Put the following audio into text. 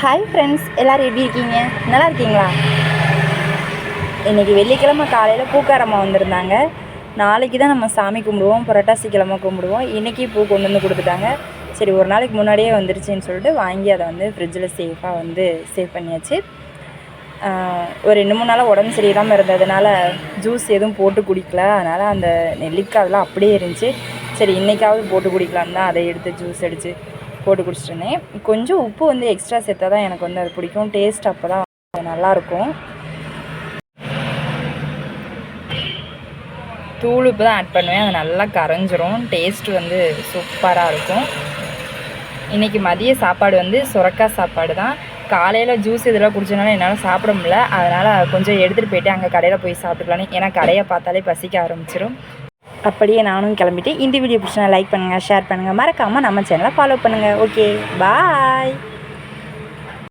Hi friends, எல்லோரும் எப்படி இருக்கீங்க? நல்லா இருக்கீங்களா? இன்றைக்கி வெள்ளிக்கிழமை காலையில் பூக்காரம்மா வந்திருந்தாங்க. நாளைக்கு தான் நம்ம சாமி கும்பிடுவோம், புரட்டாசி கிழமை கும்பிடுவோம். இன்றைக்கி பூ கொண்டு வந்து கொடுத்துட்டாங்க. சரி, ஒரு நாளைக்கு முன்னாடியே வந்துருச்சுன்னு சொல்லிட்டு வாங்கி அதை வந்து ஃப்ரிட்ஜில் சேஃபாக சேவ் பண்ணியாச்சு. ஒரு 2-3 நாளாக உடம்பு சரியில்லாமல் இருந்ததுனால ஜூஸ் எதுவும் போட்டு குடிக்கல. அதனால் அந்த நெல்லிக்காய் அதெல்லாம் அப்படியே இருந்துச்சு. சரி, இன்றைக்காவது போட்டு குடிக்கலான்னு தான் அதை எடுத்து ஜூஸ் அடித்து போட்டு குடிச்சிட்டேனே. கொஞ்சம் உப்பு எக்ஸ்ட்ரா சேர்த்தா தான் எனக்கு அது பிடிக்கும். டேஸ்ட் அப்போ தான் நல்லாயிருக்கும். தூள் உப்பு தான் ஆட் பண்ணுவேன். அது நல்லா கரைஞ்சிரும். டேஸ்ட்டு சூப்பராக இருக்கும். இன்றைக்கி மதிய சாப்பாடு சுரக்காய் சாப்பாடு தான். காலையில் ஜூஸ் இதெல்லாம் குடிச்சதுனால என்னால் சாப்பிட முடியல. அதனால் கொஞ்சம் எடுத்துகிட்டு போய்ட்டு அங்கே கடையில் போய் சாப்பிட்டுக்கலான்னு. ஏன்னா கடையை பார்த்தாலே பசிக்க ஆரம்பிச்சிடும். அப்படியே நானும் கிளம்பிட்டு. இந்த வீடியோ பிடிச்சா லைக் பண்ணுங்கள், ஷேர் பண்ணுங்கள், மறக்காமல் நம்ம சேனலை ஃபாலோ பண்ணுங்கள். ஓகே, பாய்.